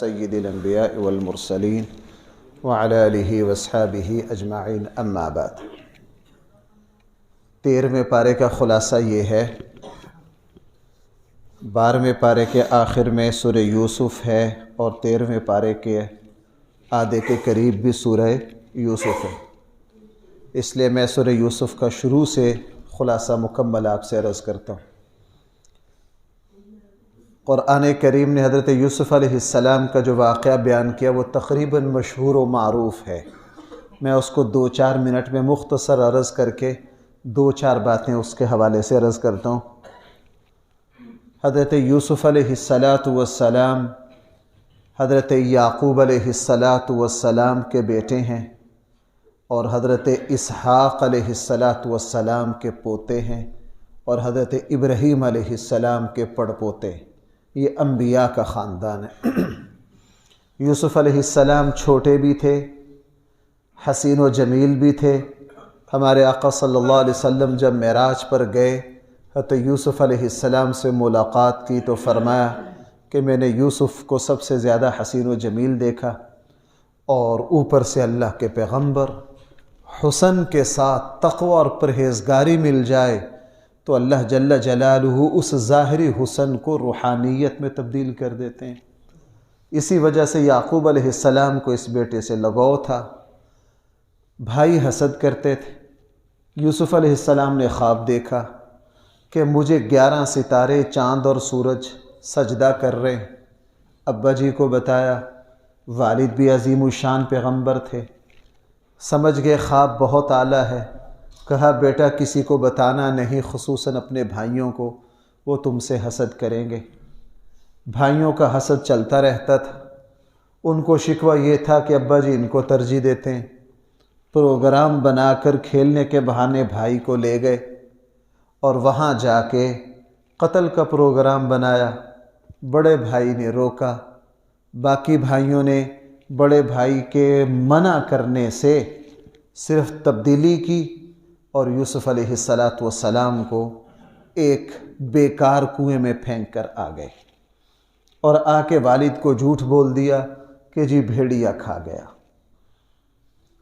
سید الانبیاء والمرسلین وعلی آلہ واصحابہ اجمعین اما بعد۔ 13ویں پارے کا خلاصہ یہ ہے، 12ویں پارے کے آخر میں سورہ یوسف ہے اور 13ویں پارے کے آدھے کے قریب بھی سورہ یوسف ہے، اس لیے میں سورہ یوسف کا شروع سے خلاصہ مکمل آپ سے عرض کرتا ہوں۔ قرآن کریم نے حضرت یوسف علیہ السلام کا جو واقعہ بیان کیا وہ تقریباً مشہور و معروف ہے، میں اس کو 2-4 منٹ میں مختصر عرض کر کے 2-4 باتیں اس کے حوالے سے عرض کرتا ہوں۔ حضرت یوسف علیہ السلام حضرت یعقوب علیہ السلام کے بیٹے ہیں اور حضرت اسحاق علیہ السلام کے پوتے ہیں اور حضرت ابراہیم علیہ السلام کے پڑپوتے ہیں۔ یہ انبیاء کا خاندان ہے۔ یوسف علیہ السلام چھوٹے بھی تھے، حسین و جمیل بھی تھے۔ ہمارے آقا صلی اللہ علیہ وسلم جب معراج پر گئے، حضرت یوسف علیہ السلام سے ملاقات کی تو فرمایا کہ میں نے یوسف کو سب سے زیادہ حسین و جمیل دیکھا، اور اوپر سے اللہ کے پیغمبر، حسن کے ساتھ تقوی اور پرہیزگاری مل جائے تو اللہ جل جلالہ اس ظاہری حسن کو روحانیت میں تبدیل کر دیتے ہیں۔ اسی وجہ سے یعقوب علیہ السلام کو اس بیٹے سے لگاؤ تھا۔ بھائی حسد کرتے تھے۔ یوسف علیہ السلام نے خواب دیکھا کہ مجھے 11 ستارے، چاند اور سورج سجدہ کر رہے ہیں۔ ابا جی کو بتایا، والد بھی عظیم الشان پیغمبر تھے، سمجھ گئے خواب بہت اعلیٰ ہے۔ کہا بیٹا کسی کو بتانا نہیں، خصوصاً اپنے بھائیوں کو، وہ تم سے حسد کریں گے۔ بھائیوں کا حسد چلتا رہتا تھا۔ ان کو شکوہ یہ تھا کہ ابا جی ان کو ترجیح دیتے ہیں۔ پروگرام بنا کر کھیلنے کے بہانے بھائی کو لے گئے اور وہاں جا کے قتل کا پروگرام بنایا۔ بڑے بھائی نے روکا، باقی بھائیوں نے بڑے بھائی کے منع کرنے سے صرف تبدیلی کی اور یوسف علیہ السلام کو ایک بیکار کنویں میں پھینک کر آ گئے اور آ کے والد کو جھوٹ بول دیا کہ جی بھیڑیا کھا گیا۔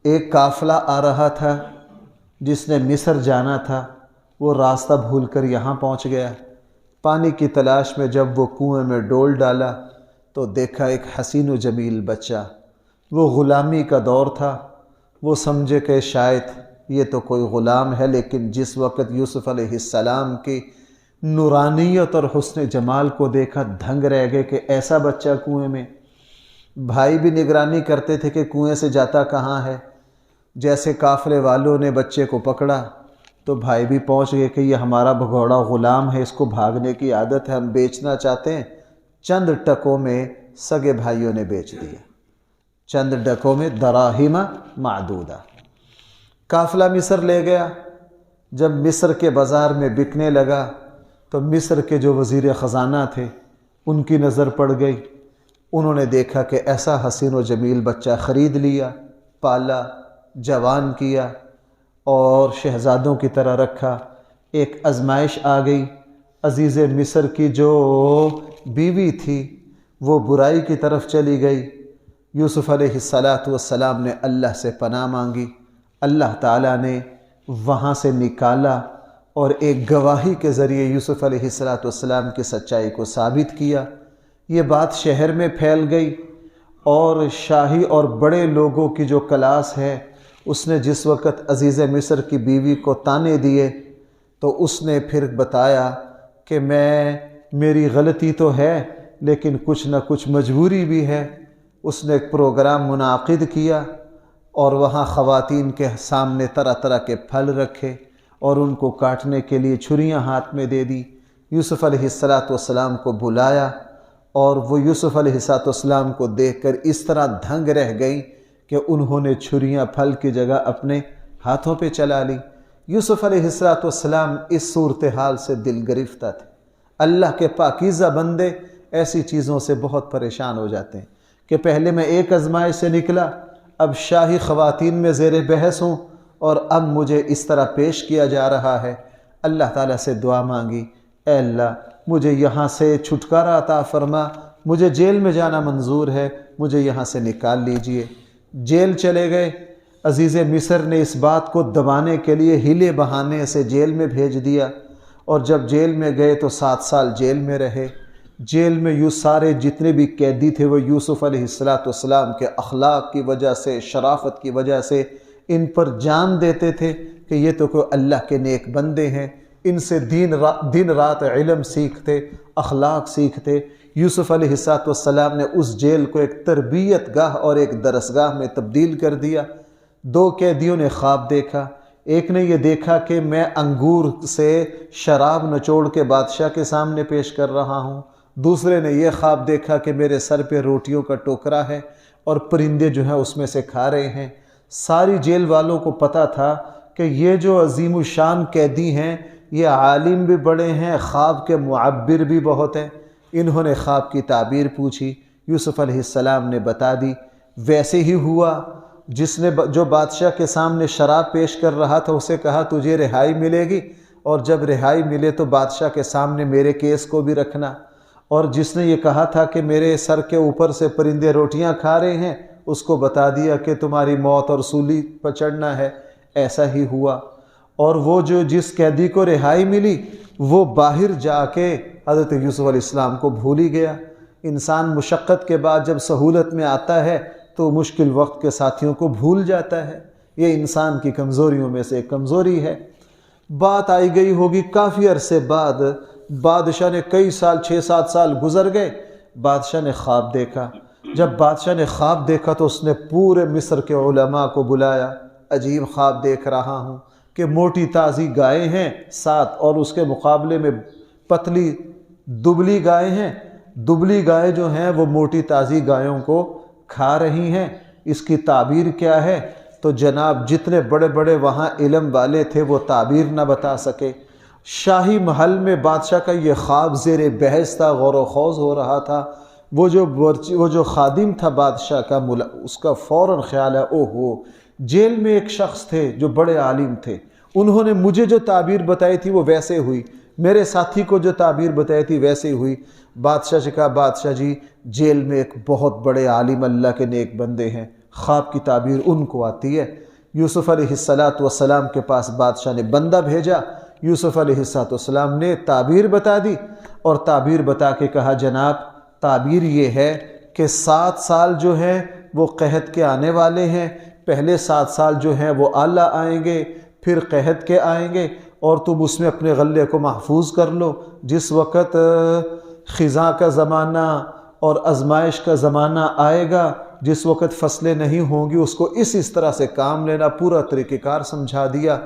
ایک قافلہ آ رہا تھا جس نے مصر جانا تھا، وہ راستہ بھول کر یہاں پہنچ گیا۔ پانی کی تلاش میں جب وہ کنویں میں ڈول ڈالا تو دیکھا ایک حسین و جمیل بچہ۔ وہ غلامی کا دور تھا، وہ سمجھے کہ شاید یہ تو کوئی غلام ہے، لیکن جس وقت یوسف علیہ السلام کی نورانیت اور حسن جمال کو دیکھا دھنگ رہ گئے کہ ایسا بچہ کنویں میں۔ بھائی بھی نگرانی کرتے تھے کہ کنویں سے جاتا کہاں ہے۔ جیسے قافلے والوں نے بچے کو پکڑا تو بھائی بھی پہنچ گئے کہ یہ ہمارا بھگوڑا غلام ہے، اس کو بھاگنے کی عادت ہے، ہم بیچنا چاہتے ہیں۔ چند ٹکوں میں سگے بھائیوں نے بیچ دیا، چند ٹکوں میں دراہیم معدودہ۔ قافلہ مصر لے گیا۔ جب مصر کے بازار میں بکنے لگا تو مصر کے جو وزیر خزانہ تھے ان کی نظر پڑ گئی۔ انہوں نے دیکھا کہ ایسا حسین و جمیل بچہ خرید لیا، پالا، جوان کیا اور شہزادوں کی طرح رکھا۔ ایک آزمائش آ گئی۔ عزیز مصر کی جو بیوی تھی وہ برائی کی طرف چلی گئی۔ یوسف علیہ السلام نے اللہ سے پناہ مانگی، اللہ تعالیٰ نے وہاں سے نکالا اور ایک گواہی کے ذریعے یوسف علیہ السلام کی سچائی کو ثابت کیا۔ یہ بات شہر میں پھیل گئی اور شاہی اور بڑے لوگوں کی جو کلاس ہے، اس نے جس وقت عزیز مصر کی بیوی کو طعنے دیے تو اس نے پھر بتایا کہ میری غلطی تو ہے لیکن کچھ نہ کچھ مجبوری بھی ہے۔ اس نے ایک پروگرام منعقد کیا اور وہاں خواتین کے سامنے طرح طرح کے پھل رکھے اور ان کو کاٹنے کے لیے چھریاں ہاتھ میں دے دی۔ یوسف علیہ السلام کو بلایا اور وہ یوسف علیہ السلام کو دیکھ کر اس طرح دھنگ رہ گئی کہ انہوں نے چھریاں پھل کی جگہ اپنے ہاتھوں پہ چلا لی۔ یوسف علیہ السلام اس صورتحال سے دل گرفتہ تھے۔ اللہ کے پاکیزہ بندے ایسی چیزوں سے بہت پریشان ہو جاتے ہیں کہ پہلے میں ایک آزمائش سے نکلا، اب شاہی خواتین میں زیر بحث ہوں اور اب مجھے اس طرح پیش کیا جا رہا ہے۔ اللہ تعالیٰ سے دعا مانگی، اے اللہ مجھے یہاں سے چھٹکارا عطا فرما، مجھے جیل میں جانا منظور ہے، مجھے یہاں سے نکال لیجئے۔ جیل چلے گئے۔ عزیز مصر نے اس بات کو دبانے کے لیے ہیلے بہانے سے جیل میں بھیج دیا، اور جب جیل میں گئے تو 7 سال جیل میں رہے۔ جیل میں سارے جتنے بھی قیدی تھے وہ یوسف علیہ السلام کے اخلاق کی وجہ سے، شرافت کی وجہ سے ان پر جان دیتے تھے کہ یہ تو کوئی اللہ کے نیک بندے ہیں، ان سے دن رات علم سیکھتے، اخلاق سیکھتے۔ یوسف علیہ السلام نے اس جیل کو ایک تربیت گاہ اور ایک درسگاہ میں تبدیل کر دیا۔ 2 قیدیوں نے خواب دیکھا۔ ایک نے یہ دیکھا کہ میں انگور سے شراب نچوڑ کے بادشاہ کے سامنے پیش کر رہا ہوں۔ دوسرے نے یہ خواب دیکھا کہ میرے سر پہ روٹیوں کا ٹوکرا ہے اور پرندے جو ہیں اس میں سے کھا رہے ہیں۔ ساری جیل والوں کو پتہ تھا کہ یہ جو عظیم الشان قیدی ہیں یہ عالم بھی بڑے ہیں، خواب کے معبر بھی بہت ہیں۔ انہوں نے خواب کی تعبیر پوچھی، یوسف علیہ السلام نے بتا دی۔ ویسے ہی ہوا، جو بادشاہ کے سامنے شراب پیش کر رہا تھا اسے کہا تجھے رہائی ملے گی، اور جب رہائی ملے تو بادشاہ کے سامنے میرے کیس کو بھی رکھنا۔ اور جس نے یہ کہا تھا کہ میرے سر کے اوپر سے پرندے روٹیاں کھا رہے ہیں اس کو بتا دیا کہ تمہاری موت اور سولی پر چڑھنا ہے۔ ایسا ہی ہوا، اور وہ جس قیدی کو رہائی ملی وہ باہر جا کے حضرت یوسف علیہ السلام کو بھول ہی گیا۔ انسان مشقت کے بعد جب سہولت میں آتا ہے تو مشکل وقت کے ساتھیوں کو بھول جاتا ہے۔ یہ انسان کی کمزوریوں میں سے ایک کمزوری ہے۔ بات آئی گئی ہوگی کافی عرصے بعد، بادشاہ نے کئی سال 6-7 سال گزر گئے، بادشاہ نے خواب دیکھا۔ جب بادشاہ نے خواب دیکھا تو اس نے پورے مصر کے علماء کو بلایا۔ عجیب خواب دیکھ رہا ہوں کہ موٹی تازی گائے ہیں 7 اور اس کے مقابلے میں پتلی دبلی گائے ہیں۔ دبلی گائے جو ہیں وہ موٹی تازی گایوں کو کھا رہی ہیں۔ اس کی تعبیر کیا ہے؟ تو جناب جتنے بڑے بڑے وہاں علم والے تھے وہ تعبیر نہ بتا سکے۔ شاہی محل میں بادشاہ کا یہ خواب زیر بحث تھا، غور و خوض ہو رہا تھا۔ وہ جو خادم تھا بادشاہ کا، اس کا فوراً خیال ہے اوہو، جیل میں ایک شخص تھے جو بڑے عالم تھے، انہوں نے مجھے جو تعبیر بتائی تھی وہ ویسے ہوئی، میرے ساتھی کو جو تعبیر بتائی تھی ویسے ہوئی۔ بادشاہ سے کہا بادشاہ جی جیل میں ایک بہت بڑے عالم اللہ کے نیک بندے ہیں، خواب کی تعبیر ان کو آتی ہے۔ یوسف علیہ السلام کے پاس بادشاہ نے بندہ بھیجا، یوسف علیہ السلام نے تعبیر بتا دی، اور تعبیر بتا کے کہا جناب تعبیر یہ ہے کہ 7 سال جو ہیں وہ قحط کے آنے والے ہیں، پہلے 7 سال جو ہیں وہ اعلیٰ آئیں گے، پھر قحط کے آئیں گے، اور تم اس میں اپنے غلے کو محفوظ کر لو۔ جس وقت خزاں کا زمانہ اور آزمائش کا زمانہ آئے گا، جس وقت فصلیں نہیں ہوں گی، اس کو اس طرح سے کام لینا، پورا طریقہ کار سمجھا دیا۔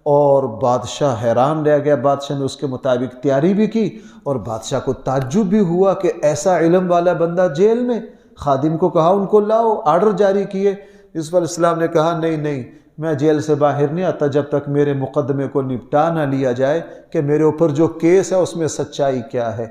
اور بادشاہ حیران رہ گیا، بادشاہ نے اس کے مطابق تیاری بھی کی، اور بادشاہ کو تعجب بھی ہوا کہ ایسا علم والا بندہ جیل میں۔ خادم کو کہا ان کو لاؤ، آرڈر جاری کیے۔ یوسف علیہ السلام نے کہا نہیں، میں جیل سے باہر نہیں آتا جب تک میرے مقدمے کو نپٹا نہ لیا جائے کہ میرے اوپر جو کیس ہے اس میں سچائی کیا ہے۔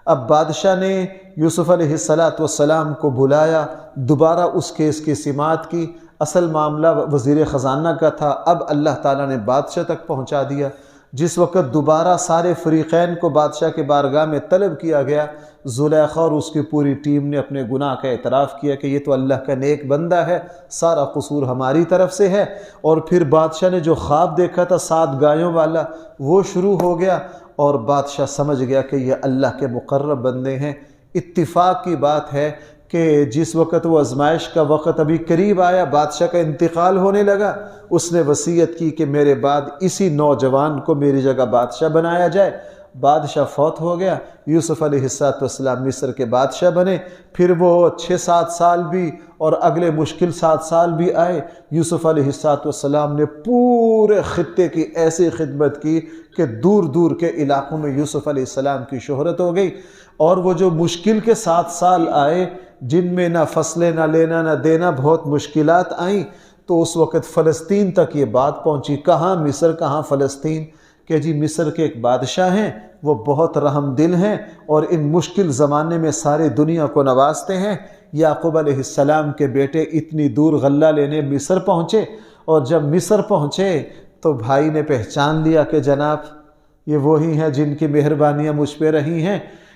اب بادشاہ نے یوسف علیہ السلام کو بلایا، دوبارہ اس کیس کی سماعت کی۔ اصل معاملہ وزیر خزانہ کا تھا، اب اللہ تعالیٰ نے بادشاہ تک پہنچا دیا۔ جس وقت دوبارہ سارے فریقین کو بادشاہ کے بارگاہ میں طلب کیا گیا، زلیخا اور اس کی پوری ٹیم نے اپنے گناہ کا اعتراف کیا کہ یہ تو اللہ کا نیک بندہ ہے، سارا قصور ہماری طرف سے ہے۔ اور پھر بادشاہ نے جو خواب دیکھا تھا 7 گایوں والا وہ شروع ہو گیا، اور بادشاہ سمجھ گیا کہ یہ اللہ کے مقرب بندے ہیں۔ اتفاق کی بات ہے کہ جس وقت وہ آزمائش کا وقت ابھی قریب آیا، بادشاہ کا انتقال ہونے لگا، اس نے وصیت کی کہ میرے بعد اسی نوجوان کو میری جگہ بادشاہ بنایا جائے۔ بادشاہ فوت ہو گیا، یوسف علیہ السلام مصر کے بادشاہ بنے۔ پھر وہ 6-7 سال بھی اور اگلے مشکل 7 سال بھی آئے۔ یوسف علیہ السلام نے پورے خطے کی ایسی خدمت کی کہ دور دور کے علاقوں میں یوسف علیہ السلام کی شہرت ہو گئی۔ اور وہ جو مشکل کے 7 سال آئے جن میں نہ فصلیں نہ لینا نہ دینا، بہت مشکلات آئیں، تو اس وقت فلسطین تک یہ بات پہنچی۔ کہاں مصر کہاں فلسطین، کہ جی مصر کے ایک بادشاہ ہیں، وہ بہت رحم دل ہیں اور ان مشکل زمانے میں سارے دنیا کو نوازتے ہیں۔ یعقوب علیہ السلام کے بیٹے اتنی دور غلہ لینے مصر پہنچے، اور جب مصر پہنچے تو بھائی نے پہچان لیا کہ جناب یہ وہی ہیں جن کی مہربانیاں مجھ پہ رہی ہیں۔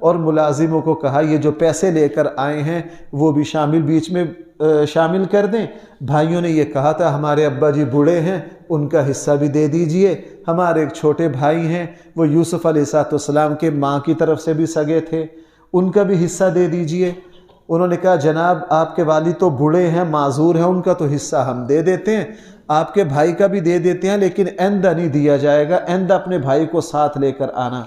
اور ملازموں کو کہا یہ جو پیسے لے کر آئے ہیں وہ بھی بیچ میں شامل کر دیں۔ بھائیوں نے یہ کہا تھا ہمارے ابا جی بوڑھے ہیں، ان کا حصہ بھی دے دیجئے، ہمارے ایک چھوٹے بھائی ہیں وہ یوسف علیہ السلام کے ماں کی طرف سے بھی سگے تھے، ان کا بھی حصہ دے دیجئے۔ انہوں نے کہا جناب آپ کے والد تو بوڑھے ہیں، معذور ہیں، ان کا تو حصہ ہم دے دیتے ہیں، آپ کے بھائی کا بھی دے دیتے ہیں، لیکن آئندہ نہیں دیا جائے گا، آئندہ اپنے بھائی کو ساتھ لے کر آنا۔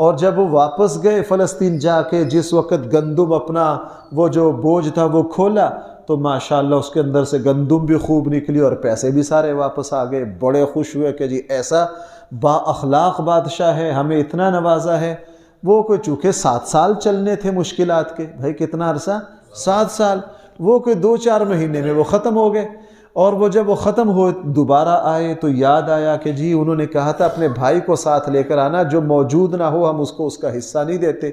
اور جب وہ واپس گئے فلسطین جا کے، جس وقت گندم اپنا وہ جو بوجھ تھا وہ کھولا تو ماشاءاللہ اس کے اندر سے گندم بھی خوب نکلی اور پیسے بھی سارے واپس آ گئے۔ بڑے خوش ہوئے کہ جی ایسا با اخلاق بادشاہ ہے، ہمیں اتنا نوازا ہے۔ وہ کوئی چونکہ 7 سال چلنے تھے مشکلات کے، بھائی کتنا عرصہ؟ 7 سال، وہ کوئی 2-4 مہینے میں وہ ختم ہو گئے۔ اور وہ جب وہ ختم ہو دوبارہ آئے تو یاد آیا کہ جی انہوں نے کہا تھا اپنے بھائی کو ساتھ لے کر آنا، جو موجود نہ ہو ہم اس کو اس کا حصہ نہیں دیتے۔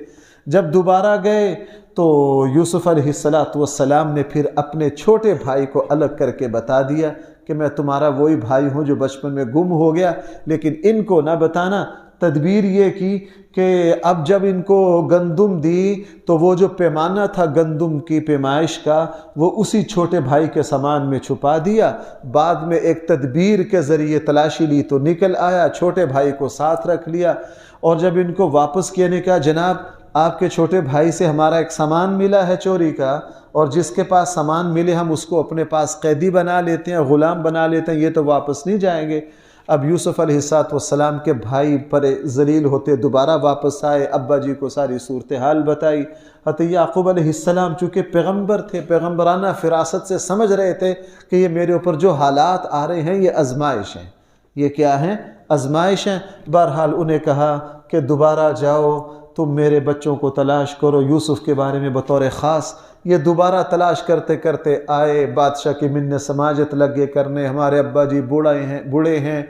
جب دوبارہ گئے تو یوسف علیہ السلام نے پھر اپنے چھوٹے بھائی کو الگ کر کے بتا دیا کہ میں تمہارا وہی بھائی ہوں جو بچپن میں گم ہو گیا، لیکن ان کو نہ بتانا۔ تدبیر یہ کی کہ اب جب ان کو گندم دی تو وہ جو پیمانہ تھا گندم کی پیمائش کا وہ اسی چھوٹے بھائی کے سامان میں چھپا دیا۔ بعد میں ایک تدبیر کے ذریعے تلاشی لی تو نکل آیا، چھوٹے بھائی کو ساتھ رکھ لیا۔ اور جب ان کو واپس کیا نے کہا جناب آپ کے چھوٹے بھائی سے ہمارا ایک سامان ملا ہے چوری کا، اور جس کے پاس سامان ملے ہم اس کو اپنے پاس قیدی بنا لیتے ہیں، غلام بنا لیتے ہیں، یہ تو واپس نہیں جائیں گے۔ اب یوسف علیہ السلام کے بھائی پر ذلیل ہوتے دوبارہ واپس آئے، ابا جی کو ساری صورتحال بتائی۔ حضرت یعقوب علیہ السلام چونکہ پیغمبر تھے، پیغمبرانہ فراست سے سمجھ رہے تھے کہ یہ میرے اوپر جو حالات آ رہے ہیں یہ آزمائش ہیں۔ یہ کیا ہیں؟ آزمائش ہیں۔ بہرحال انہیں کہا کہ دوبارہ جاؤ تم میرے بچوں کو تلاش کرو، یوسف کے بارے میں بطور خاص۔ یہ دوبارہ تلاش کرتے کرتے آئے، بادشاہ کی منت سماجت لگے کرنے، ہمارے ابا جی بوڑھے ہیں،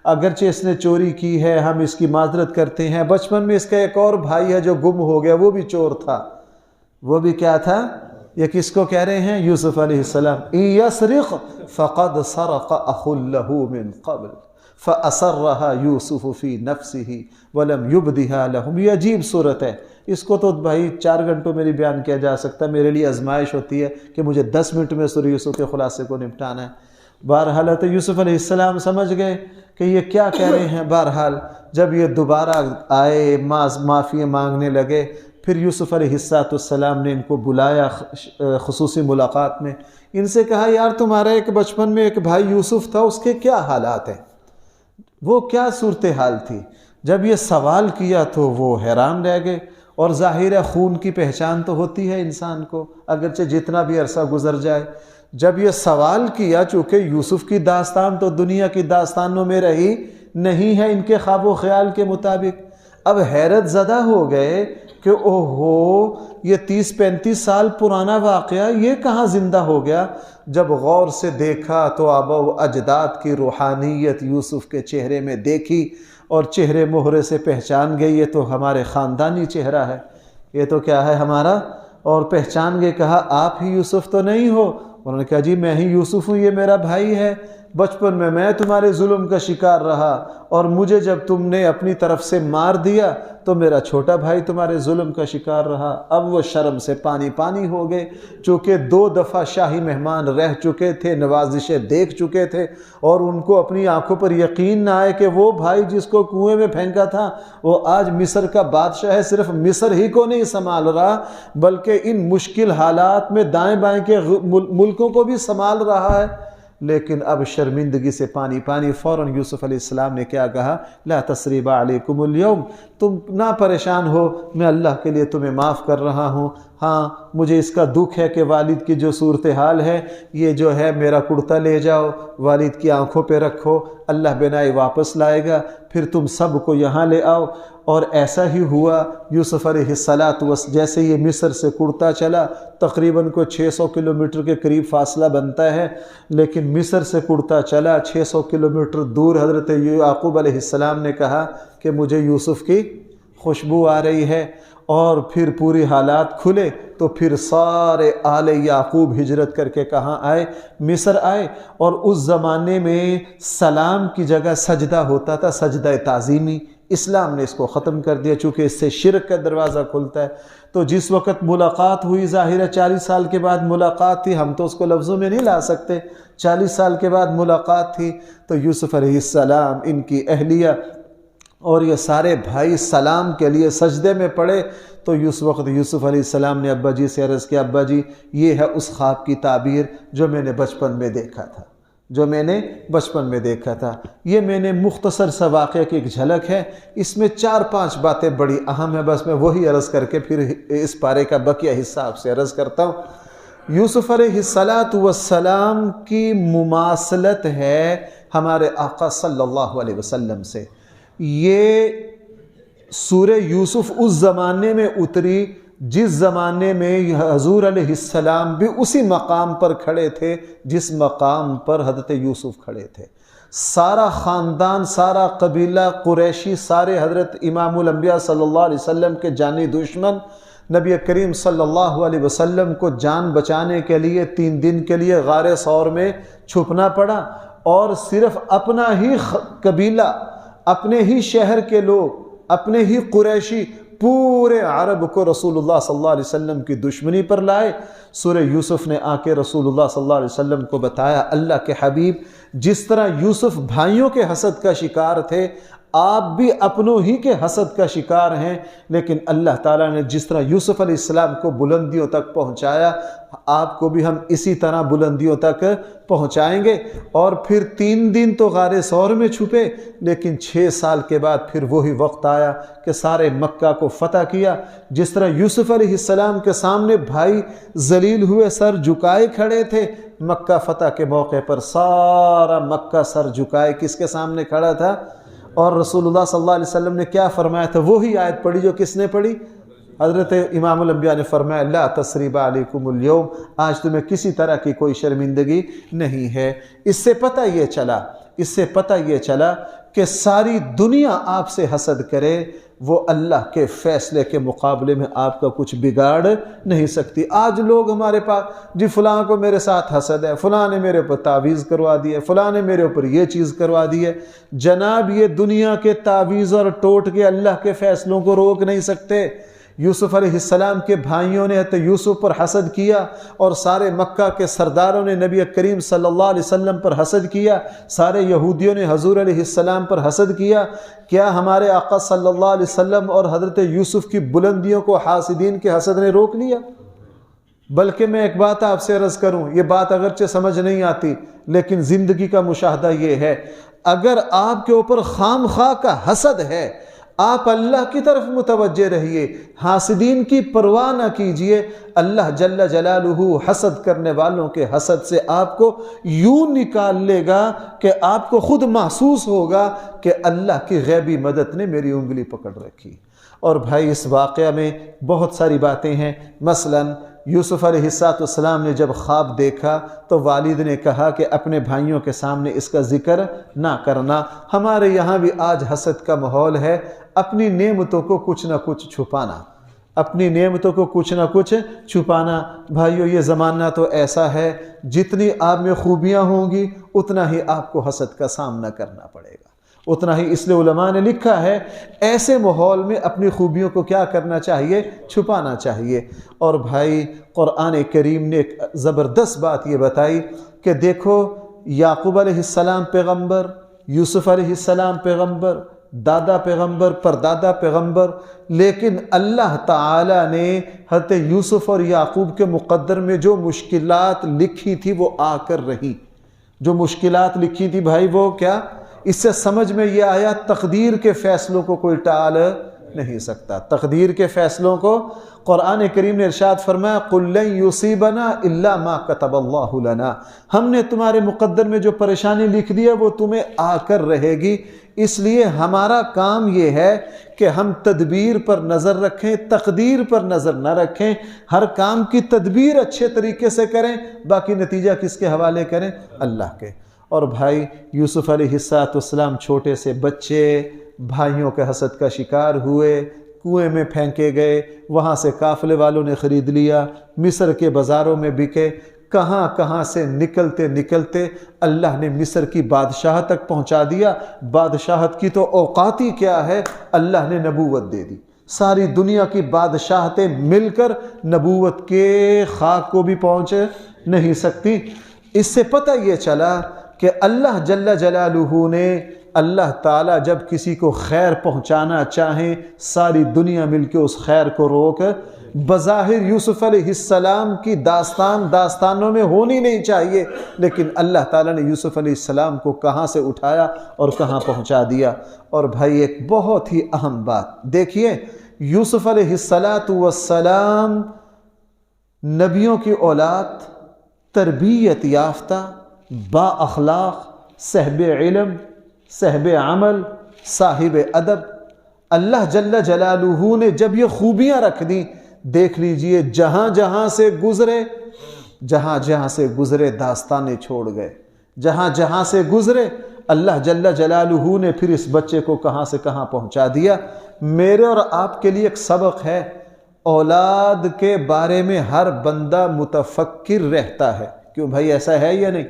اگرچہ اس نے چوری کی ہے ہم اس کی معذرت کرتے ہیں، بچپن میں اس کا ایک اور بھائی ہے جو گم ہو گیا، وہ بھی چور تھا۔ وہ بھی کیا تھا؟ یہ کس کو کہہ رہے ہیں؟ یوسف علیہ السلام۔ إِن يَسْرِقْ فَقَدْ سَرَقَ أَخٌ لَهُ مِن قَبْلُ فَأَسَرَّهَا يُوسُفُ فِي نَفْسِهِ وَلَمْ يُبْدِهَا لَهُمْ۔ یہ عجیب صورت ہے، اس کو تو بھائی 4 گھنٹوں میں نہیں بیان کیا جا سکتا، میرے لیے آزمائش ہوتی ہے کہ مجھے 10 منٹ میں سورہ یوسف کے خلاصے کو نپٹانا ہے۔ بہرحال یوسف علیہ السلام سمجھ گئے کہ یہ کیا کہہ رہے ہیں۔ بہرحال جب یہ دوبارہ آئے معافی مانگنے لگے، پھر یوسف علیہ السلام نے ان کو بلایا خصوصی ملاقات میں، ان سے کہا یار تمہارا ایک بچپن میں ایک بھائی یوسف تھا، اس کے کیا حالات ہیں، وہ کیا صورتحال تھی؟ جب یہ سوال کیا تو وہ حیران رہ گئے۔ اور ظاہر ہے خون کی پہچان تو ہوتی ہے انسان کو، اگرچہ جتنا بھی عرصہ گزر جائے۔ جب یہ سوال کیا، چونکہ یوسف کی داستان تو دنیا کی داستانوں میں رہی نہیں ہے ان کے خواب و خیال کے مطابق، اب حیرت زدہ ہو گئے کہ اوہو یہ 30-35 سال پرانا واقعہ یہ کہاں زندہ ہو گیا۔ جب غور سے دیکھا تو آبا و اجداد کی روحانیت یوسف کے چہرے میں دیکھی، اور چہرے مہرے سے پہچان گئی یہ تو ہمارے خاندانی چہرہ ہے، یہ تو کیا ہے ہمارا، اور پہچان گئے۔ کہا آپ ہی یوسف تو نہیں ہو؟ انہوں نے کہا جی میں ہی یوسف ہوں، یہ میرا بھائی ہے، بچپن میں تمہارے ظلم کا شکار رہا، اور مجھے جب تم نے اپنی طرف سے مار دیا تو میرا چھوٹا بھائی تمہارے ظلم کا شکار رہا۔ اب وہ شرم سے پانی ہو گئے، چونکہ 2 دفعہ شاہی مہمان رہ چکے تھے، نوازشیں دیکھ چکے تھے، اور ان کو اپنی آنکھوں پر یقین نہ آئے کہ وہ بھائی جس کو کنویں میں پھینکا تھا وہ آج مصر کا بادشاہ ہے، صرف مصر ہی کو نہیں سنبھال رہا بلکہ ان مشکل حالات میں دائیں بائیں کے ملکوں کو بھی سنبھال رہا ہے۔ لیکن اب شرمندگی سے پانی فوراً یوسف علیہ السلام نے کیا کہا؟ لا تثریب علیکم اليوم، تم نہ پریشان ہو، میں اللہ کے لیے تمہیں معاف کر رہا ہوں۔ ہاں مجھے اس کا دکھ ہے کہ والد کی جو صورتحال ہے، یہ جو ہے میرا کرتا لے جاؤ، والد کی آنکھوں پہ رکھو، اللہ بنائی واپس لائے گا، پھر تم سب کو یہاں لے آؤ۔ اور ایسا ہی ہوا، یوسف علیہ السلام جیسے یہ مصر سے کرتا چلا، تقریباً کوئی 600 کلومیٹر کے قریب فاصلہ بنتا ہے، لیکن مصر سے کرتا چلا 600 کلومیٹر دور حضرت یعقوب علیہ السلام نے کہا کہ مجھے یوسف کی خوشبو آ رہی ہے، اور پھر پوری حالات کھلے تو پھر سارے آل یعقوب ہجرت کر کے کہاں آئے؟ مصر آئے۔ اور اس زمانے میں سلام کی جگہ سجدہ ہوتا تھا، سجدہ تعظیمی۔ اسلام نے اس کو ختم کر دیا چونکہ اس سے شرک کا دروازہ کھلتا ہے۔ تو جس وقت ملاقات ہوئی، ظاہر ہے 40 سال کے بعد ملاقات تھی، ہم تو اس کو لفظوں میں نہیں لا سکتے، 40 سال کے بعد ملاقات تھی، تو یوسف علیہ السلام، ان کی اہلیہ اور یہ سارے بھائی سلام کے لیے سجدے میں پڑے۔ تو اس وقت یوسف علیہ السلام نے ابا جی سے عرض کیا، ابا جی یہ ہے اس خواب کی تعبیر جو میں نے بچپن میں دیکھا تھا، یہ میں نے مختصر سا واقعہ کی ایک جھلک ہے، اس میں 4-5 باتیں بڑی اہم ہیں، بس میں وہی عرض کر کے پھر اس پارے کا بقیہ حصہ آپ سے عرض کرتا ہوں۔ یوسف علیہ السلام کی مماثلت ہے ہمارے آقا صلی اللہ علیہ وسلم سے۔ یہ سورہ یوسف اس زمانے میں اتری جس زمانے میں حضور علیہ السلام بھی اسی مقام پر کھڑے تھے جس مقام پر حضرت یوسف کھڑے تھے۔ سارا خاندان، سارا قبیلہ قریشی، سارے حضرت امام الانبیاء صلی اللہ علیہ وسلم کے جانی دشمن، نبی کریم صلی اللہ علیہ وسلم کو جان بچانے کے لیے 3 دن کے لیے غار ثور میں چھپنا پڑا، اور صرف اپنا ہی قبیلہ، اپنے ہی شہر کے لوگ، اپنے ہی قریشی پورے عرب کو رسول اللہ صلی اللہ علیہ وسلم کی دشمنی پر لائے۔ سورہ یوسف نے آ کے رسول اللہ صلی اللہ علیہ وسلم کو بتایا، اللہ کے حبیب جس طرح یوسف بھائیوں کے حسد کا شکار تھے، آپ بھی اپنوں ہی کے حسد کا شکار ہیں، لیکن اللہ تعالیٰ نے جس طرح یوسف علیہ السلام کو بلندیوں تک پہنچایا، آپ کو بھی ہم اسی طرح بلندیوں تک پہنچائیں گے۔ اور پھر 3 دن تو غار ثور میں چھپے، لیکن 6 سال کے بعد پھر وہی وقت آیا کہ سارے مکہ کو فتح کیا۔ جس طرح یوسف علیہ السلام کے سامنے بھائی ذلیل ہوئے سر جھکائے کھڑے تھے، مکہ فتح کے موقع پر سارا مکہ سر جھکائے کس کے سامنے کھڑا تھا؟ اور رسول اللہ صلی اللہ علیہ وسلم نے کیا فرمایا تھا؟ وہی آیت پڑھی جو کس نے پڑھی؟ حضرت امام الانبیاء نے فرمایا، لا تثریب علیکم اليوم، آج تمہیں کسی طرح کی کوئی شرمندگی نہیں ہے۔ اس سے پتہ یہ چلا کہ ساری دنیا آپ سے حسد کرے، وہ اللہ کے فیصلے کے مقابلے میں آپ کا کچھ بگاڑ نہیں سکتی۔ آج لوگ ہمارے پاس، جی فلاں کو میرے ساتھ حسد ہے، فلاں نے میرے اوپر تعویذ کروا دی ہے، فلاں نے میرے اوپر یہ چیز کروا دی ہے۔ جناب یہ دنیا کے تعویذ اور ٹوٹ کے اللہ کے فیصلوں کو روک نہیں سکتے۔ یوسف علیہ السلام کے بھائیوں نے حضرت یوسف پر حسد کیا، اور سارے مکہ کے سرداروں نے نبی کریم صلی اللہ علیہ وسلم پر حسد کیا، سارے یہودیوں نے حضور علیہ السلام پر حسد کیا۔ کیا ہمارے آقا صلی اللہ علیہ وسلم اور حضرت یوسف کی بلندیوں کو حاسدین کے حسد نے روک لیا؟ بلکہ میں ایک بات آپ سے عرض کروں، یہ بات اگرچہ سمجھ نہیں آتی لیکن زندگی کا مشاہدہ یہ ہے، اگر آپ کے اوپر خام خواہ کا حسد ہے، آپ اللہ کی طرف متوجہ رہیے، حاسدین کی پرواہ نہ کیجئے۔ اللہ جل جلالہ حسد کرنے والوں کے حسد سے آپ کو یوں نکال لے گا کہ آپ کو خود محسوس ہوگا کہ اللہ کی غیبی مدد نے میری انگلی پکڑ رکھی۔ اور بھائی اس واقعہ میں بہت ساری باتیں ہیں، مثلاً یوسف علیہ السلام نے جب خواب دیکھا تو والد نے کہا کہ اپنے بھائیوں کے سامنے اس کا ذکر نہ کرنا۔ ہمارے یہاں بھی آج حسد کا ماحول ہے، اپنی نعمتوں کو کچھ نہ کچھ چھپانا، بھائیو یہ زمانہ تو ایسا ہے، جتنی آپ میں خوبیاں ہوں گی اتنا ہی آپ کو حسد کا سامنا کرنا پڑے گا، اتنا ہی۔ اس لیے علماء نے لکھا ہے ایسے ماحول میں اپنی خوبیوں کو کیا کرنا چاہیے؟ چھپانا چاہیے۔ اور بھائی قرآن کریم نے ایک زبردست بات یہ بتائی کہ دیکھو یعقوب علیہ السلام پیغمبر، یوسف علیہ السلام پیغمبر، دادا پیغمبر، پردادا پیغمبر، لیکن اللہ تعالی نے حضرت یوسف اور یعقوب کے مقدر میں جو مشکلات لکھی تھی وہ آ کر رہی۔ جو مشکلات لکھی تھی بھائی وہ کیا؟ اس سے سمجھ میں یہ آیا تقدیر کے فیصلوں کو کوئی ٹال نہیں سکتا۔ تقدیر کے فیصلوں کو قرآن کریم نے ارشاد فرمایا، قُلْ لَن يُصِيبَنَا إِلَّا مَا كَتَبَ اللَّهُ لَنَا، ہم نے تمہارے مقدر میں جو پریشانی لکھ دی ہے وہ تمہیں آ کر رہے گی۔ اس لیے ہمارا کام یہ ہے کہ ہم تدبیر پر نظر رکھیں، تقدیر پر نظر نہ رکھیں، ہر کام کی تدبیر اچھے طریقے سے کریں، باقی نتیجہ کس کے حوالے کریں؟ اللہ کے۔ اور بھائی یوسف علیہ السلام چھوٹے سے بچے، بھائیوں کے حسد کا شکار ہوئے، کنویں میں پھینکے گئے، وہاں سے قافلے والوں نے خرید لیا، مصر کے بازاروں میں بکے، کہاں کہاں سے نکلتے نکلتے اللہ نے مصر کی بادشاہ تک پہنچا دیا۔ بادشاہت کی تو اوقات ہی کیا ہے، اللہ نے نبوت دے دی۔ ساری دنیا کی بادشاہتیں مل کر نبوت کے خاک کو بھی پہنچ نہیں سکتی۔ اس سے پتہ یہ چلا کہ اللہ جل جلالہ نے، اللہ تعالیٰ جب کسی کو خیر پہنچانا چاہیں ساری دنیا مل کے اس خیر کو روک۔ بظاہر یوسف علیہ السلام کی داستانوں میں ہونی نہیں چاہیے، لیکن اللہ تعالیٰ نے یوسف علیہ السلام کو کہاں سے اٹھایا اور کہاں پہنچا دیا۔ اور بھائی ایک بہت ہی اہم بات دیکھیے، یوسف علیہ السلام نبیوں کی اولاد، تربیت یافتہ، با اخلاق، صاحب علم، صاحب عمل، صاحب ادب۔ اللہ جل جلالہ نے جب یہ خوبیاں رکھ دیں، دیکھ لیجئے جہاں جہاں سے گزرے داستانیں چھوڑ گئے، جہاں جہاں سے گزرے اللہ جل جلالہ نے پھر اس بچے کو کہاں سے کہاں پہنچا دیا۔ میرے اور آپ کے لیے ایک سبق ہے، اولاد کے بارے میں ہر بندہ متفکر رہتا ہے۔ کیوں بھائی، ایسا ہے یا نہیں؟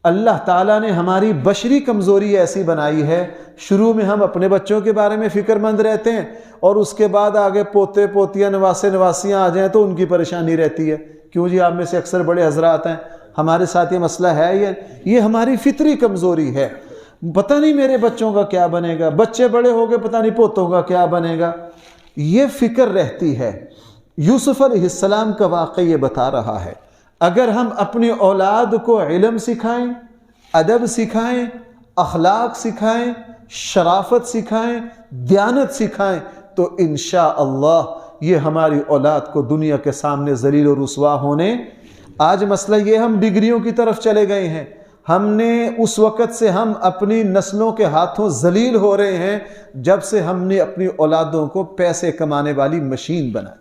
اللہ تعالیٰ نے ہماری بشری کمزوری ایسی بنائی ہے، شروع میں ہم اپنے بچوں کے بارے میں فکر مند رہتے ہیں، اور اس کے بعد آگے پوتے پوتیاں نواسے نواسیاں آ جائیں تو ان کی پریشانی رہتی ہے۔ کیوں جی، آپ میں سے اکثر بڑے حضرات ہیں، ہمارے ساتھ یہ مسئلہ ہے، یہ ہماری فطری کمزوری ہے۔ پتہ نہیں میرے بچوں کا کیا بنے گا، بچے بڑے ہو گئے پتہ نہیں پوتوں کا کیا بنے گا، یہ فکر رہتی ہے۔ یوسف علیہ السلام کا واقعہ یہ بتا رہا ہے، اگر ہم اپنی اولاد کو علم سکھائیں، ادب سکھائیں، اخلاق سکھائیں، شرافت سکھائیں، دیانت سکھائیں، تو انشاءاللہ یہ ہماری اولاد کو دنیا کے سامنے ذلیل و رسوا ہونے۔ آج مسئلہ یہ، ہم ڈگریوں کی طرف چلے گئے ہیں، ہم نے اس وقت سے ہم اپنی نسلوں کے ہاتھوں ذلیل ہو رہے ہیں جب سے ہم نے اپنی اولادوں کو پیسے کمانے والی مشین بنائی۔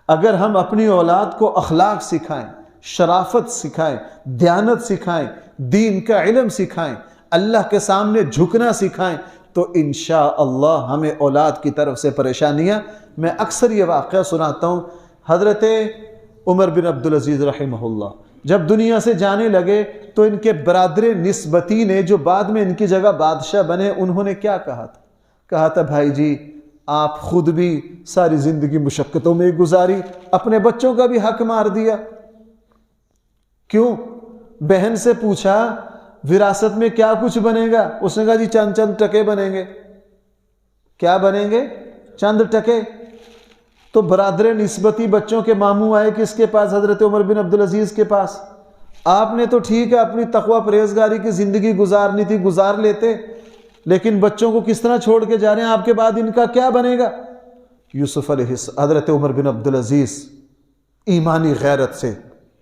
اگر ہم اپنی اولاد کو اخلاق سکھائیں، شرافت سکھائیں، دیانت سکھائیں، دین کا علم سکھائیں، اللہ کے سامنے جھکنا سکھائیں، تو انشاءاللہ ہمیں اولاد کی طرف سے پریشانیاں۔ میں اکثر یہ واقعہ سناتا ہوں، حضرت عمر بن عبدالعزیز رحمہ اللہ جب دنیا سے جانے لگے تو ان کے برادر نسبتی نے، جو بعد میں ان کی جگہ بادشاہ بنے، انہوں نے کیا کہا تھا بھائی جی، آپ خود بھی ساری زندگی مشقتوں میں گزاری، اپنے بچوں کا بھی حق مار دیا۔ کیوں؟ بہن سے پوچھا وراثت میں کیا کچھ بنے گا؟ اس نے کہا جی چند ٹکے بنیں گے۔ کیا بنیں گے؟ چند ٹکے۔ تو برادر نسبتی بچوں کے ماموں آئے کس کے پاس؟ حضرت عمر بن عبدالعزیز کے پاس۔ آپ نے تو ٹھیک ہے اپنی تقوی پرہیزگاری کی زندگی گزارنی تھی، گزار لیتے، لیکن بچوں کو کس طرح چھوڑ کے جا رہے ہیں؟ آپ کے بعد ان کا کیا بنے گا؟ حضرت عمر بن عبدالعزیز ایمانی غیرت سے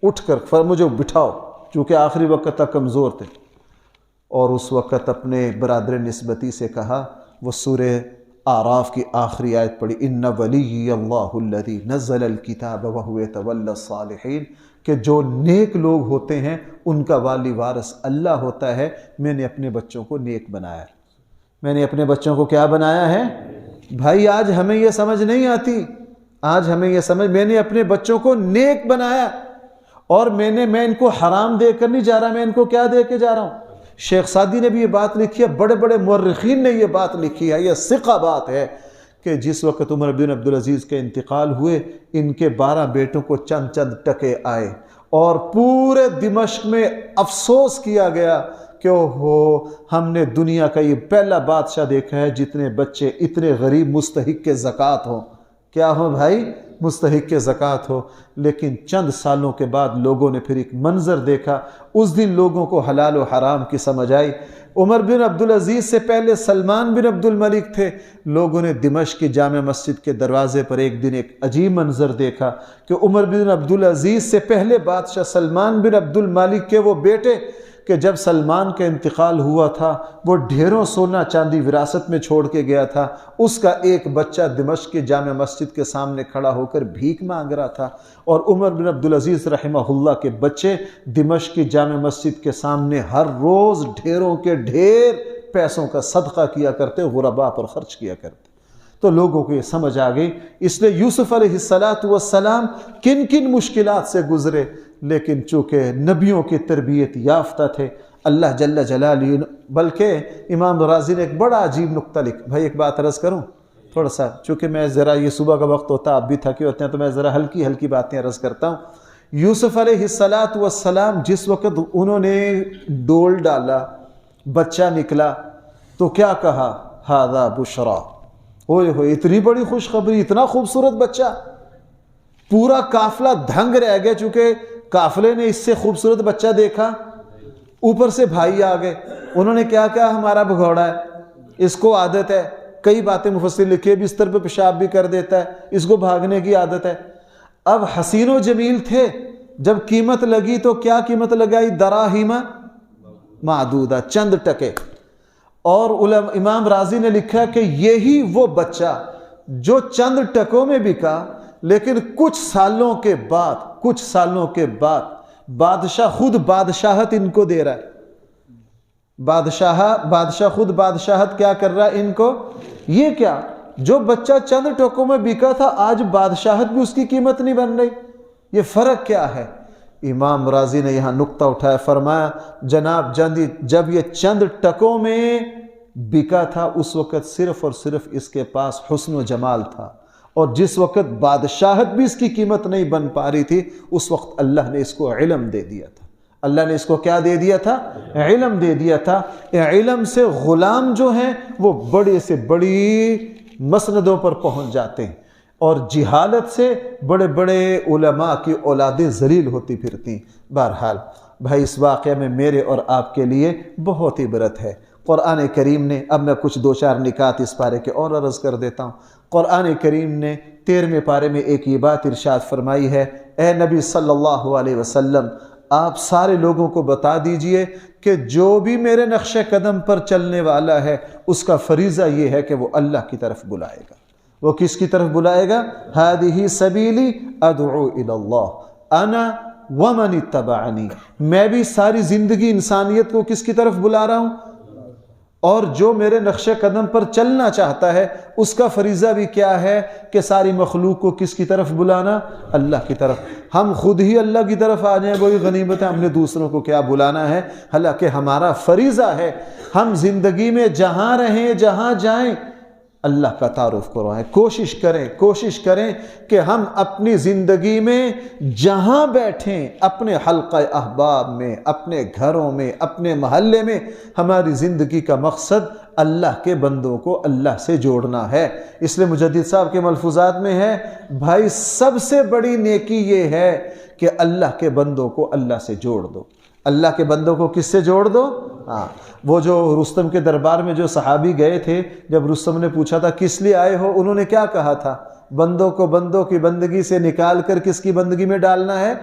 اٹھ کر مجھے بٹھاؤ، چونکہ آخری وقت تک کمزور تھے، اور اس وقت اپنے برادر نسبتی سے کہا، وہ سورہ اعراف کی آخری آیت پڑھی، ان ولی اللہ الذی نزل الکتاب وہو یتولی الصالحین، کہ جو نیک لوگ ہوتے ہیں ان کا والی وارث اللہ ہوتا ہے۔ میں نے اپنے بچوں کو نیک بنایا ہے۔ میں نے اپنے بچوں کو کیا بنایا ہے؟ بھائی آج ہمیں یہ سمجھ نہیں آتی، آج ہمیں یہ سمجھ، میں نے اپنے بچوں کو نیک بنایا، اور میں ان کو حرام دے کر نہیں جا رہا، میں ان کو کیا دے کے جا رہا ہوں؟ شیخ سعدی نے بھی یہ بات لکھی ہے، بڑے بڑے مورخین نے یہ بات لکھی ہے، یہ ثقہ بات ہے کہ جس وقت عمر بن عبدالعزیز کے انتقال ہوئے، ان کے 12 بیٹوں کو چند ٹکے آئے، اور پورے دمشق میں افسوس کیا گیا کہ ہم نے دنیا کا یہ پہلا بادشاہ دیکھا ہے جتنے بچے اتنے غریب مستحق کے زکوٰۃ ہوں۔ کیا ہو بھائی؟ مستحق کے زکوٰۃ ہو۔ لیکن چند سالوں کے بعد لوگوں نے پھر ایک منظر دیکھا، اس دن لوگوں کو حلال و حرام کی سمجھ آئی۔ عمر بن عبدالعزیز سے پہلے سلمان بن عبد الملک تھے، لوگوں نے دمشق کی جامع مسجد کے دروازے پر ایک دن ایک عجیب منظر دیکھا کہ عمر بن عبدالعزیز سے پہلے بادشاہ سلمان بن عبد الملک کے وہ بیٹے، کہ جب سلمان کا انتقال ہوا تھا وہ ڈھیروں سونا چاندی وراثت میں چھوڑ کے گیا تھا، اس کا ایک بچہ دمشق کی جامع مسجد کے سامنے کھڑا ہو کر بھیک مانگ رہا تھا، اور عمر بن عبدالعزیز رحمہ اللہ کے بچے دمشق کی جامع مسجد کے سامنے ہر روز ڈھیروں کے ڈھیر پیسوں کا صدقہ کیا کرتے، غرباء پر خرچ کیا کرتے۔ تو لوگوں کو یہ سمجھ آ گئی. اس لیے یوسف علیہ السلام کن کن مشکلات سے گزرے، لیکن چونکہ نبیوں کی تربیت یافتہ تھے اللہ جل جلالہ. بلکہ امام رازی نے ایک بڑا عجیب نقطہ لکھا. بھائی ایک بات عرض کروں تھوڑا سا، چونکہ میں ذرا یہ صبح کا وقت ہوتا آپ بھی تھکے ہوتے ہیں تو میں ذرا ہلکی باتیں عرض کرتا ہوں. یوسف علیہ السلام جس وقت انہوں نے ڈول ڈالا، بچہ نکلا، تو کیا کہا؟ ھذا بشرا. اوئے ہوئے اتنی بڑی خوشخبری، اتنا خوبصورت بچہ. پورا قافلہ دھنگ رہ گیا، چونکہ قافلے نے اس سے خوبصورت بچہ دیکھا. اوپر سے بھائی آ گئے، انہوں نے کیا کہا؟ ہمارا بھگوڑا ہے، اس کو عادت ہے، کئی باتیں مفسر لکھے، بستر پہ پیشاب بھی کر دیتا ہے، اس کو بھاگنے کی عادت ہے. اب حسین و جمیل تھے، جب قیمت لگی تو کیا قیمت لگائی؟ دراہیم معدودہ، چند ٹکے. اور امام رازی نے لکھا کہ یہی وہ بچہ جو چند ٹکوں میں بکا، لیکن کچھ سالوں کے بعد بادشاہ خود بادشاہت ان کو دے رہا ہے. بادشاہ خود بادشاہت کیا کر رہا ہے ان کو؟ یہ کیا؟ جو بچہ چند ٹکوں میں بکا تھا آج بادشاہت بھی اس کی قیمت نہیں بن رہی. یہ فرق کیا ہے؟ امام رازی نے یہاں نقطہ اٹھایا، فرمایا جناب جب یہ چند ٹکوں میں بکا تھا اس وقت صرف اور صرف اس کے پاس حسن و جمال تھا، اور جس وقت بادشاہت بھی اس کی قیمت نہیں بن پا رہی تھی اس وقت اللہ نے اس کو علم دے دیا تھا. اللہ نے اس کو کیا دے دیا تھا؟ علم دے دیا تھا. علم سے غلام جو ہیں وہ بڑے سے بڑی مسندوں پر پہنچ جاتے ہیں، اور جہالت سے بڑے بڑے علماء کی اولادیں ذلیل ہوتی پھرتی. بہرحال بھائی اس واقعے میں میرے اور آپ کے لیے بہت عبرت ہے. قرآن کریم نے، اب میں کچھ دو چار نکات اس پارے کے اور عرض کر دیتا ہوں. قرآن کریم نے 13ویں پارے میں ایک یہ بات ارشاد فرمائی ہے، اے نبی صلی اللہ علیہ وسلم آپ سارے لوگوں کو بتا دیجئے کہ جو بھی میرے نقش قدم پر چلنے والا ہے اس کا فریضہ یہ ہے کہ وہ اللہ کی طرف بلائے گا. وہ کس کی طرف بلائے گا؟ ہذہ سبیلی ادعو الی اللہ انا ومن اتبعنی. میں بھی ساری زندگی انسانیت کو کس کی طرف بلا رہا ہوں؟ اور جو میرے نقش قدم پر چلنا چاہتا ہے اس کا فریضہ بھی کیا ہے کہ ساری مخلوق کو کس کی طرف بلانا؟ اللہ کی طرف. ہم خود ہی اللہ کی طرف آ جائیں وہی غنیمت ہے، ہم نے دوسروں کو کیا بلانا ہے؟ حالانکہ ہمارا فریضہ ہے ہم زندگی میں جہاں رہیں جہاں جائیں اللہ کا تعارف کروائیں. کوشش کریں کہ ہم اپنی زندگی میں جہاں بیٹھیں، اپنے حلقہ احباب میں، اپنے گھروں میں، اپنے محلے میں، ہماری زندگی کا مقصد اللہ کے بندوں کو اللہ سے جوڑنا ہے. اس لیے مجدد صاحب کے ملفوظات میں ہے، بھائی سب سے بڑی نیکی یہ ہے کہ اللہ کے بندوں کو اللہ سے جوڑ دو. اللہ کے بندوں کو کس سے جوڑ دو؟ ہاں، وہ جو رستم کے دربار میں جو صحابی گئے تھے، جب رستم نے پوچھا تھا کس لیے آئے ہو، انہوں نے کیا کہا تھا؟ بندوں کو بندوں کی بندگی سے نکال کر کس کی بندگی میں ڈالنا ہے.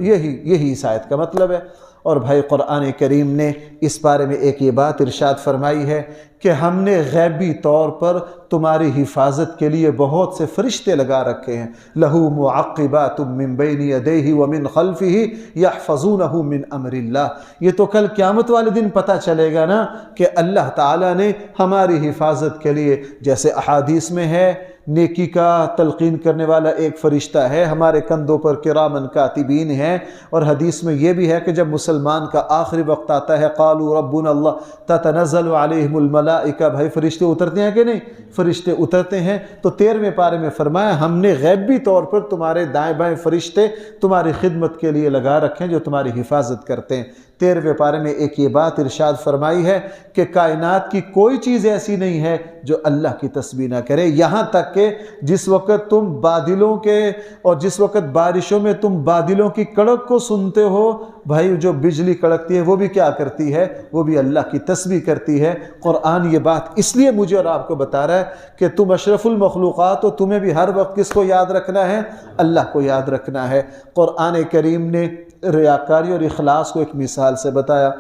یہی اس آیت کا مطلب ہے. اور بھائی قرآن کریم نے اس بارے میں ایک یہ بات ارشاد فرمائی ہے کہ ہم نے غیبی طور پر تمہاری حفاظت کے لیے بہت سے فرشتے لگا رکھے ہیں. لَهُ مُعَقِّبَاتٌ مِّن بَيْنِ يَدَيْهِ وَمِن خَلْفِهِ يَحْفَظُونَهُ مِنْ أَمْرِ اللَّهِ. یہ تو کل قیامت والے دن پتہ چلے گا نا کہ اللہ تعالیٰ نے ہماری حفاظت کے لیے، جیسے احادیث میں ہے نیکی کا تلقین کرنے والا ایک فرشتہ ہے، ہمارے کندھوں پر کرامن کاتبین ہیں. اور حدیث میں یہ بھی ہے کہ جب مسلمان کا آخری وقت آتا ہے قالوا ربنا اللہ تتنزل علیہم الملائکہ، بھائی فرشتے اترتے ہیں کہ نہیں؟ فرشتے اترتے ہیں. تو 13ویں پارے میں فرمایا ہم نے غیبی طور پر تمہارے دائیں بائیں فرشتے تمہاری خدمت کے لیے لگا رکھے ہیں جو تمہاری حفاظت کرتے ہیں. 13ویں پارے میں ایک یہ بات ارشاد فرمائی ہے کہ کائنات کی کوئی چیز ایسی نہیں ہے جو اللہ کی تسبیح نہ کرے. یہاں تک کہ جس وقت تم بادلوں کے اور جس وقت بارشوں میں تم بادلوں کی کڑک کو سنتے ہو، بھائی جو بجلی کڑکتی ہے وہ بھی کیا کرتی ہے؟ وہ بھی اللہ کی تسبیح کرتی ہے. قرآن یہ بات اس لیے مجھے اور آپ کو بتا رہا ہے کہ تم اشرف المخلوقات ہو، تمہیں بھی ہر وقت کس کو یاد رکھنا ہے؟ اللہ کو یاد رکھنا ہے. قرآن کریم نے ریاکاری اور اخلاص کو ایک مثال سے بتایا.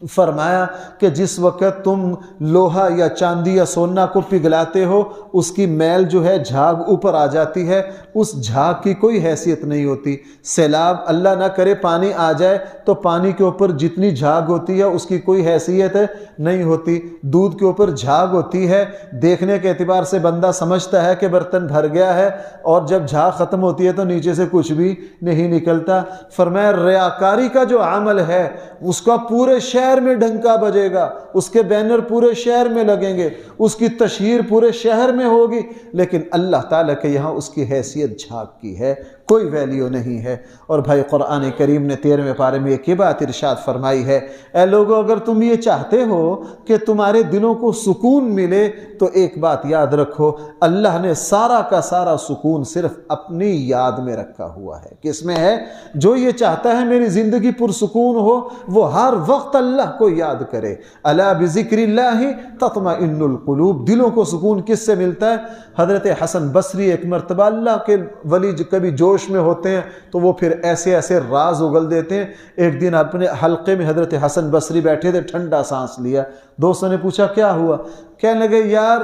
فرمایا کہ جس وقت تم لوہا یا چاندی یا سونا کو پگھلاتے ہو اس کی میل جو ہے جھاگ اوپر آ جاتی ہے، اس جھاگ کی کوئی حیثیت نہیں ہوتی۔ سیلاب اللہ نہ کرے پانی آ جائے تو پانی کے اوپر جتنی جھاگ ہوتی ہے اس کی کوئی حیثیت نہیں ہوتی۔ دودھ کے اوپر جھاگ ہوتی ہے، دیکھنے کے اعتبار سے بندہ سمجھتا ہے کہ برتن بھر گیا ہے، اور جب جھاگ ختم ہوتی ہے تو نیچے سے کچھ بھی نہیں نکلتا۔ فرمایا ریاکاری کا جو عمل ہے اس کا پورے شہر میں ڈنکا بجے گا، اس کے بینر پورے شہر میں لگیں گے، اس کی تشہیر پورے شہر میں ہوگی، لیکن اللہ تعالیٰ کے یہاں اس کی حیثیت جھاگ کی ہے، کوئی ویلیو نہیں ہے۔ اور بھائی قرآن کریم نے 13ویں پارے میں ایک ہی بات ارشاد فرمائی ہے، اے لوگو اگر تم یہ چاہتے ہو کہ تمہارے دلوں کو سکون ملے تو ایک بات یاد رکھو، اللہ نے سارا کا سارا سکون صرف اپنی یاد میں رکھا ہوا ہے۔ کس میں ہے؟ جو یہ چاہتا ہے میری زندگی پرسکون ہو وہ ہر وقت اللہ کو یاد کرے۔ الا بذکر اللہ تطمئن القلوب۔ دلوں کو سکون کس سے ملتا ہے؟ حضرت حسن بصری ایک مرتبہ اللہ کے ولی کبھی جوش میں ہوتے ہیں تو وہ پھر ایسے ایسے راز اگل دیتے ہیں۔ ایک دن اپنے حلقے میں حضرت حسن بصری بیٹھے تھے، ٹھنڈا سانس لیا، دوستوں نے پوچھا کیا ہوا؟ کہنے لگے یار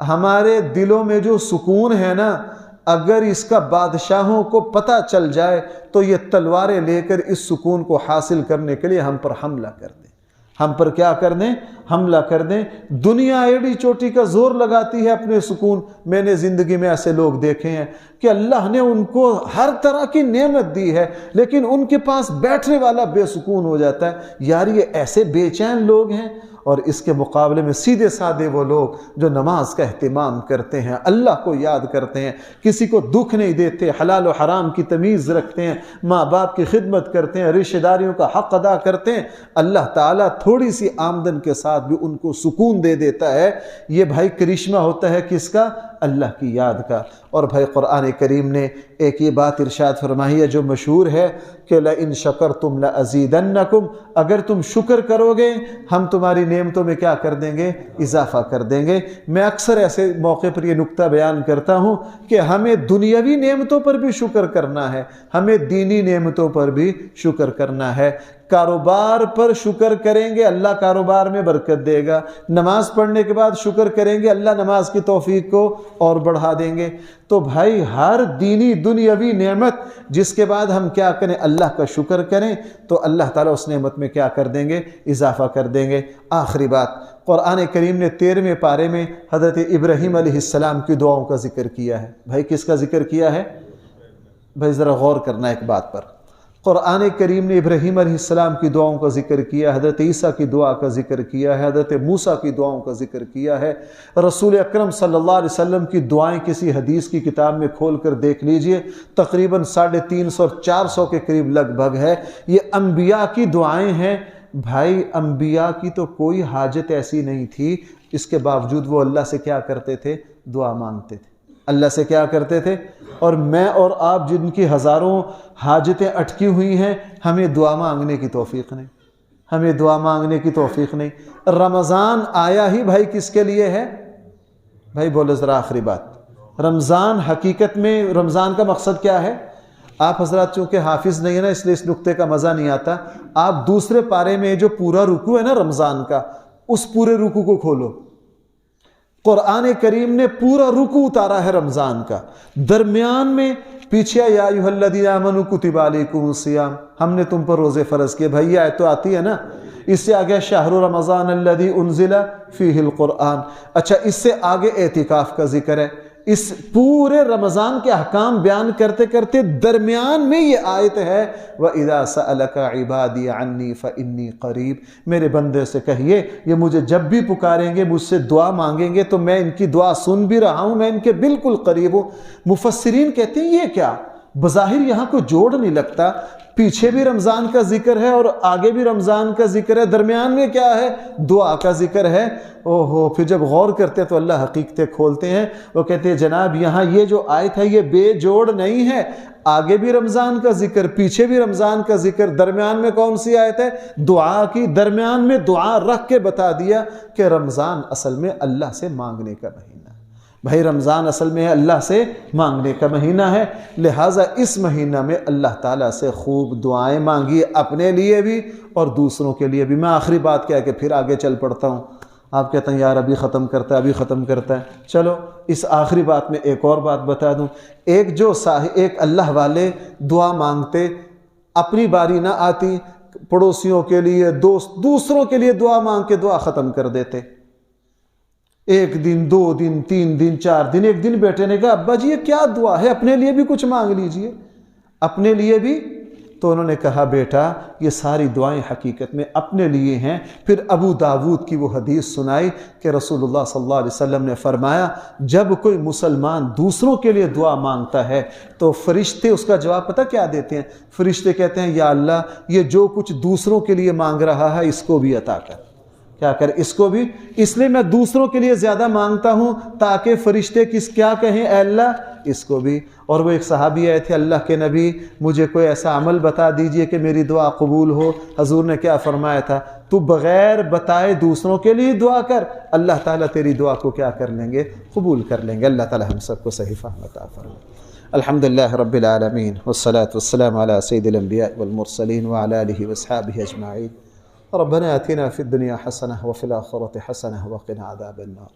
ہمارے دلوں میں جو سکون ہے نا، اگر اس کا بادشاہوں کو پتہ چل جائے تو یہ تلواریں لے کر اس سکون کو حاصل کرنے کے لیے ہم پر حملہ کر دیں۔ ہم پر کیا کر دیں؟ حملہ کر دیں۔ دنیا ایڑی چوٹی کا زور لگاتی ہے اپنے سکون۔ میں نے زندگی میں ایسے لوگ دیکھے ہیں کہ اللہ نے ان کو ہر طرح کی نعمت دی ہے لیکن ان کے پاس بیٹھنے والا بے سکون ہو جاتا ہے۔ یار یہ ایسے بے چین لوگ ہیں۔ اور اس کے مقابلے میں سیدھے سادے وہ لوگ جو نماز کا اہتمام کرتے ہیں، اللہ کو یاد کرتے ہیں، کسی کو دکھ نہیں دیتے، حلال و حرام کی تمیز رکھتے ہیں، ماں باپ کی خدمت کرتے ہیں، رشتہ داریوں کا حق ادا کرتے ہیں، اللہ تعالیٰ تھوڑی سی آمدن کے ساتھ بھی ان کو سکون دے دیتا ہے۔ یہ بھائی کرشمہ ہوتا ہے کس کا؟ اللہ کی یاد کا۔ اور بھائی قرآن کریم نے ایک یہ بات ارشاد فرمائی ہے جو مشہور ہے کہ لَإِن شَكَرْتُمْ لَأَزِيدَنَّكُمْ، اگر تم شکر کرو گے ہم تمہاری نعمتوں میں کیا کر دیں گے؟ اضافہ کر دیں گے۔ میں اکثر ایسے موقع پر یہ نکتہ بیان کرتا ہوں کہ ہمیں دنیاوی نعمتوں پر بھی شکر کرنا ہے، ہمیں دینی نعمتوں پر بھی شکر کرنا ہے۔ کاروبار پر شکر کریں گے اللہ کاروبار میں برکت دے گا، نماز پڑھنے کے بعد شکر کریں گے اللہ نماز کی توفیق کو اور بڑھا دیں گے۔ تو بھائی ہر دینی دنیاوی نعمت جس کے بعد ہم کیا کریں؟ اللہ کا شکر کریں تو اللہ تعالیٰ اس نعمت میں کیا کر دیں گے؟ اضافہ کر دیں گے۔ آخری بات، قرآن کریم نے 13ویں پارے میں حضرت ابراہیم علیہ السلام کی دعاؤں کا ذکر کیا ہے۔ بھائی کس کا ذکر کیا ہے؟ بھائی ذرا غور کرنا ایک بات پر۔ قرآن کریم نے ابراہیم علیہ السلام کی دعاؤں کا ذکر کیا، حضرت عیسیٰ کی دعا کا ذکر کیا ہے، حضرت موسیٰ کی دعاؤں کا ذکر کیا ہے۔ رسول اکرم صلی اللہ علیہ وسلم کی دعائیں کسی حدیث کی کتاب میں کھول کر دیکھ لیجئے، تقریباً 350 اور 400 کے قریب لگ بھگ ہے۔ یہ انبیاء کی دعائیں ہیں۔ بھائی انبیاء کی تو کوئی حاجت ایسی نہیں تھی، اس کے باوجود وہ اللہ سے کیا کرتے تھے؟ دعا مانگتے تھے۔ اللہ سے کیا کرتے تھے؟ اور میں اور آپ جن کی ہزاروں حاجتیں اٹکی ہوئی ہیں، ہمیں دعا مانگنے کی توفیق نہیں، ہمیں دعا مانگنے کی توفیق نہیں۔ رمضان آیا ہی بھائی کس کے لیے ہے؟ بھائی بولو ذرا آخری بات۔ رمضان حقیقت میں رمضان کا مقصد کیا ہے؟ آپ حضرات چونکہ حافظ نہیں ہے نا اس لیے اس نقطے کا مزہ نہیں آتا، آپ دوسرے پارے میں جو پورا رکوع ہے نا رمضان کا، اس پورے رکوع کو کھولو۔ قرآن کریم نے پورا رکوع اتارا ہے رمضان کا، درمیان میں پیچھے یا ایھا الذین آمنوا کتب علیکم الصیام، ہم نے تم پر روزے فرض کیے۔ بھائی یہ آیت تو آتی ہے نا، اس سے آگے شہر رمضان الذی انزل فیہ القرآن، اچھا اس سے آگے اعتکاف کا ذکر ہے۔ اس پورے رمضان کے احکام بیان کرتے کرتے درمیان میں یہ آیت ہے وَإِذَا سَأَلَكَ عِبَادِي عَنِّي فَإِنِّي قَرِيب، میرے بندے سے کہیے یہ مجھے جب بھی پکاریں گے، مجھ سے دعا مانگیں گے تو میں ان کی دعا سن بھی رہا ہوں، میں ان کے بالکل قریب ہوں۔ مفسرین کہتے ہیں یہ کیا؟ بظاہر یہاں کوئی جوڑ نہیں لگتا، پیچھے بھی رمضان کا ذکر ہے اور آگے بھی رمضان کا ذکر ہے، درمیان میں کیا ہے؟ دعا کا ذکر ہے۔ اوہو، پھر جب غور کرتے ہیں تو اللہ حقیقتیں کھولتے ہیں، وہ کہتے ہیں جناب یہاں یہ جو آیت ہے یہ بے جوڑ نہیں ہے، آگے بھی رمضان کا ذکر، پیچھے بھی رمضان کا ذکر، درمیان میں کون سی آیت ہے؟ دعا کی، درمیان میں دعا رکھ کے بتا دیا کہ رمضان اصل میں اللہ سے مانگنے کا مہینہ ہے۔ بھائی رمضان اصل میں اللہ سے مانگنے کا مہینہ ہے، لہٰذا اس مہینہ میں اللہ تعالیٰ سے خوب دعائیں مانگیے، اپنے لیے بھی اور دوسروں کے لیے بھی۔ میں آخری بات کیا کہ پھر آگے چل پڑتا ہوں، آپ کہتے ہیں یار ابھی ختم کرتا ہے ابھی ختم کرتا ہے، چلو اس آخری بات میں ایک اور بات بتا دوں۔ ایک اللہ والے دعا مانگتے، اپنی باری نہ آتی، پڑوسیوں کے لیے، دوسروں کے لیے دعا مانگ کے دعا ختم کر دیتے۔ ایک دن، 2 دن، 3 دن، 4 دن، ایک دن بیٹے نے کہا ابا جی یہ کیا دعا ہے، اپنے لیے بھی کچھ مانگ لیجئے، اپنے لیے بھی۔ تو انہوں نے کہا بیٹا یہ ساری دعائیں حقیقت میں اپنے لیے ہیں۔ پھر ابو داود کی وہ حدیث سنائی کہ رسول اللہ صلی اللہ علیہ وسلم نے فرمایا جب کوئی مسلمان دوسروں کے لیے دعا مانگتا ہے تو فرشتے اس کا جواب پتہ کیا دیتے ہیں؟ فرشتے کہتے ہیں یا اللہ یہ جو کچھ دوسروں کے لیے مانگ رہا ہے اس کو بھی عطا کر، کیا کر، اس کو بھی۔ اس لیے میں دوسروں کے لیے زیادہ مانگتا ہوں تاکہ فرشتے کیا کہیں، اے اللہ اس کو بھی۔ اور وہ ایک صحابی آئے تھے، اللہ کے نبی مجھے کوئی ایسا عمل بتا دیجئے کہ میری دعا قبول ہو۔ حضور نے کیا فرمایا تھا؟ تو بغیر بتائے دوسروں کے لیے دعا کر، اللہ تعالیٰ تیری دعا کو کیا کر لیں گے؟ قبول کر لیں گے۔ اللہ تعالیٰ ہم سب کو صحیح فہم عطا فرمائے۔ الحمدللہ رب العالمین والصلاة والسلام علی سید الانبیاء والمرسلین وعلی آلہ واصحابہ اجمعین۔ ربنا آتنا فی الدنیا حسنہ وفی الآخرۃ حسنہ وقنا عذاب النار۔